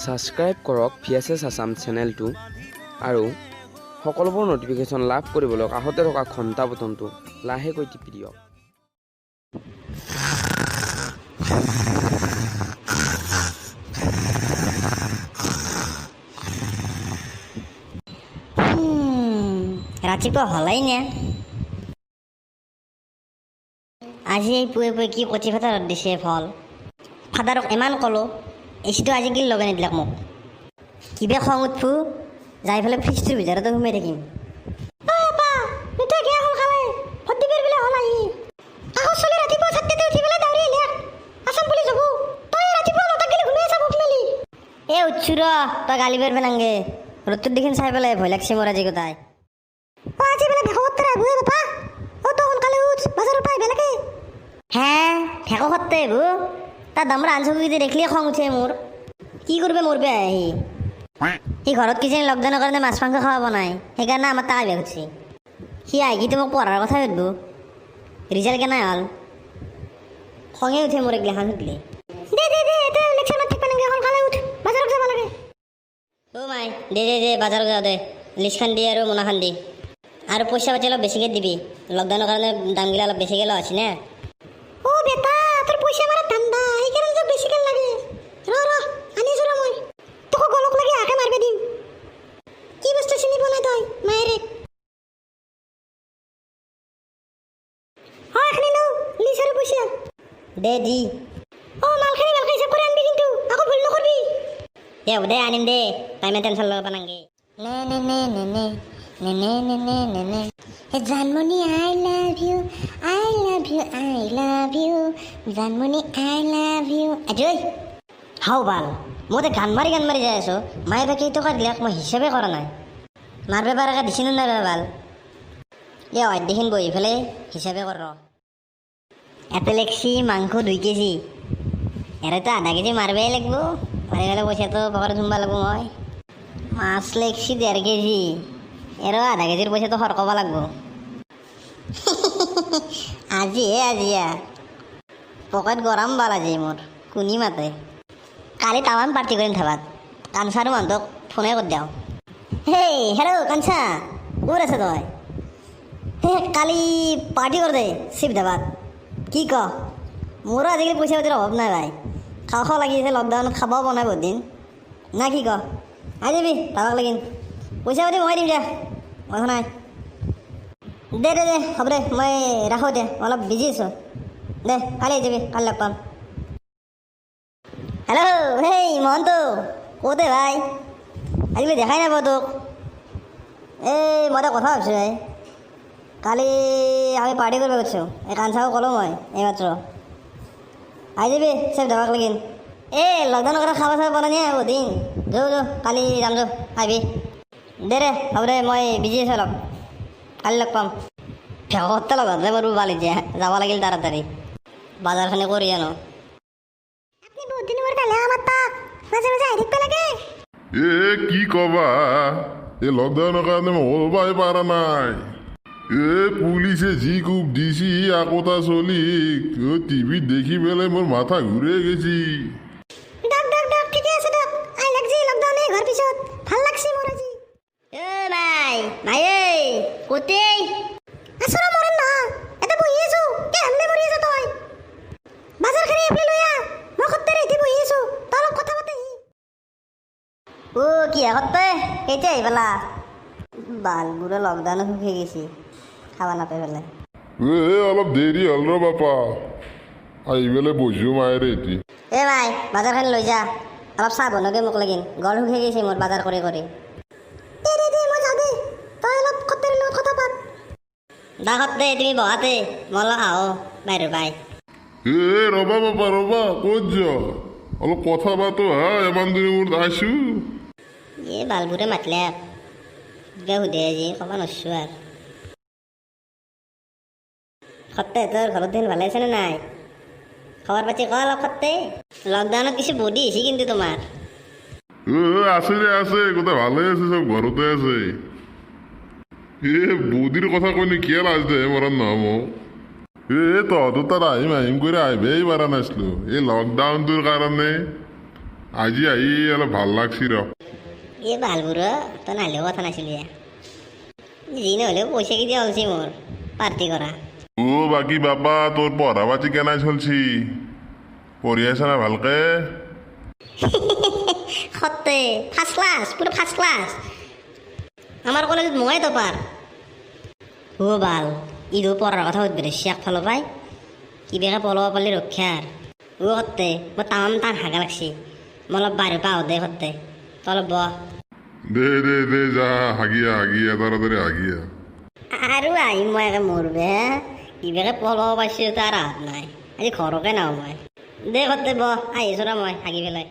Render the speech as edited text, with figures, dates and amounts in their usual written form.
Subscribe কৰক VSS Assam চেনেলটো আৰু সকলোবোৰ ন'টিফিকেশ্যন লাভ কৰিবলৈ কাষতে থকা ঘণ্টা বটনটো লাহেকৈ টিপি দিয়ক। ৰাতিপুৱা হলাই নে আজি এই পুৱে পুৱে কি কচি ফটা ৰ'দ দিছে ফল ফাদাৰক ইমান ক'লোঁ এচিটো আজি কি লগাই নিদিলাক মোক কিবা খং উঠবো যাই ফেলে ফ্ৰিজটোৰ ভিতৰতে সোমাই থাকিম। এই উঠছো ৰ তই গালি পাৰবে নাংগে ৰ'দটোত দেখিন চাই পেলাই ভয় লাগছে মোৰ আজি গোটাই। হে ভেকো সত্তে আহিব তাৰ দামৰ আনচকু দেখিলে খং উঠে মোৰ কি কৰবে মৰবে আহি সি ঘৰত কিজানি লকডাউনৰ কাৰণে মাছ মাংস খাব নাই সেইকাৰণে আমাৰ তাই বেয়া উঠছে সি আহিতো মোক পঢ়াৰ কথা সুধিব ৰিজাল্ট কেনে হ'ল খঙে উঠে মোৰ এগিলাখান সুধিলে। অ' মাই দে দে দে বাজাৰত যাওঁ দে লিষ্টখন দি আৰু মোনাখন দি আৰু পইচা পাতি অলপ বেছিকৈ দিবি লকডাউনৰ কাৰণে দামগিলা অলপ বেছিকৈ লোৱা হৈছে নে। অ' বেটা তোৰ পইচা মাৰা ধান্দা সেইকাৰণে তোক বেছিকৈ লাগে ৰ আনিছোঁ ৰ মই তোক গলক লাগি আকে মাৰিব দিম কি বস্তু চিনি পোৱা নাই তই মায়েৰে হয় এখনি লওঁ লিষ্ট আৰু পইচা দে দি অ' মালখিনি ভালকৈ হিচাপ কৰি আনবি কিন্তু আকৌ ভুল নকৰবি দে হ'ব দে আনিম দে টাইমে টেনশ্যন ল'ব নাংগে নে নে নে নে নে নে নে নে নে নে নে হে জানমণি I love you I love you I love you জানমণি আই লাভ ইউ আজৈ হাও বাল মই গান মাৰি যাই আছোঁ মায়ে বাকী টকা দিলাক মই হিচাপে কৰা নাই মাৰ বেপাৰকে দিছিনো নাই বাল এই অধ্যক্ষণ বহি পেলাই হিচাপে কৰ এতে লেখছি মাংস 2 কেজি এৰেতো আধা কেজি মাৰিবই লাগিব মাৰি পেলাই পইচাটো পকেটত সোমাব লাগিব মই মাছ লেখছি 1.5 কেজি এৰ আধা কেজিৰ পইচাটো সৰকাব লাগিব আজিয়া পকেট গৰম বাল আজি মোৰ কোনি মাতে কালি টাৱান পাৰ্টি কৰিম থাবাত কাঞ্চাৰো মানুহটোক ফোনে কৰি দিওঁ হেই হেল্ল' কাঞ্চা ক'ত আছে তই হে কালি পাৰ্টি কৰ দে শিৱ ধাবাত কি ক মোৰো আজিকালি পইচা পাতিৰ অভাৱ নাই ভাই খাওঁ খাওঁ লাগি আছে লকডাউন খাবও পোৱা নাই বহুত দিন না কি ক আহি যাবি ধাবাক লাগিন পইচা পাতি মই দিম দে মই নাই দে দে দে হ'ব দে মই ৰাখোঁ দে অলপ বিজি আছোঁ দে কালি আহি যাবি কালি লগ পাম। হেল্ল' হেই মহন্ত ক'তে ভাই আজিকালি দেখাই নাপাওঁ তোক এই মই এটা কথা ভাবিছোঁ ভাই কালি আমি পাৰ্টি কৰিব গৈছোঁ এই কাঞ্চাও ক'লোঁ মই এইমাত্ৰ আহি যাবি চব ধাবাক লাগিন এই লকডাউনৰ কথা খাব চাব পৰা নাই বহুত দিন যাওঁ কালি যাম যাওঁ আহিবি দে হ'ব দে মই বিজি আছোঁ অলপ কালি লগ পাম ভেকতে লগত যে মোৰ ভাল এতিয়া যাব লাগিল তাড়াতাড়ি বাজাৰখনে কৰি আনো বহুত দিন মোৰ কালে আমাৰ তাক মাজে মাজে আহি থাকিব লাগে কি কবা এই লকডাউনৰ কাৰণে মই ওলবাই পাৰা নাই পুলিচে যি কোপ দিছি আকোটা চলি টিভিত দেখি পেলাই মোৰ মাথা ঘূৰে গেছি। কেতিয়া আহি পেলা বালবোৰে লকডাউনত সুখি গেছি খাবা নাপাই পেলাই অলপ দেৰি হ'ল ৰ বাপা আহি পেলাই বহিছো মায়েৰে এটি মাই বাজাৰখন লৈ যা অলপ চাহ বনকে মোক লাগিন গল সুখি গৈছে মোৰ বাজাৰ কৰি দাহতে তুমি বহাতে মই আহো বাহিৰ পাই ৰবা বাপা ৰবা ক'ত যোৱা অলপ কথা পাতো হা এমান দিনৰ মূৰত আছো এই বালবোৰে মাতিলে কিবা সুধে আজি ক'ব নোৱাৰছো আৰু সত্তে তোৰ ঘৰত দিন ভালে আছেনে নাই খবৰ পাতি ক অলপ সত্তে লকডাউনত কিছু বডি হৈছে কিন্তু তোমাৰ আছে যে আছে গোটেই ভালে আছে চব ঘৰতে আছে বৌদিৰ কথা কইনি কিয় লাজ দে মৰণ নহ'ব তহঁতৰ তাত আহিম কৰি আহিবই পাৰা নাছিলো এই লকডাউনটোৰ কাৰণে আজি আহি অলপ ভাল লাগছি ৰ এই ভালবোৰ তই নাহিলেও কথা নাছিলি যি নহ'লেও পইচা কেতিয়া হ'লছি মোৰ পাৰ্টি কৰা ও বাকী বাবা তোৰ পঢ়া পাতি কেনে চলছি পঢ়ি আছা না ভালকে সত্তে ফাৰ্ষ্ট ক্লাছ পুৰা ফাৰ্ষ্ট ক্লাছ আমাৰ কলেজত ময়ে টপাৰ অ বাল ইদো পঢ়াৰ কথা সুধবি দেছি একফালৰ পৰাই কিবাকে পলাব পাৰিলে ৰক্ষাৰ অ সত্তে মই তামাম টান হাগা লাগছি মই অলপ বাহিৰৰ পৰা আহোঁ দে সত্তে তই অলপ বহ দে যা হাগিয়া তাড়াতাড়ি হাগিয়া আৰু আহিম মই একে মৰবে কিবাকে পলাব পাইছোঁ তাৰ আহাত নাই আজি ঘৰকে নাহোঁ মই দে সত্তে বহ আহিছোঁ ৰ মই হাগি পেলাই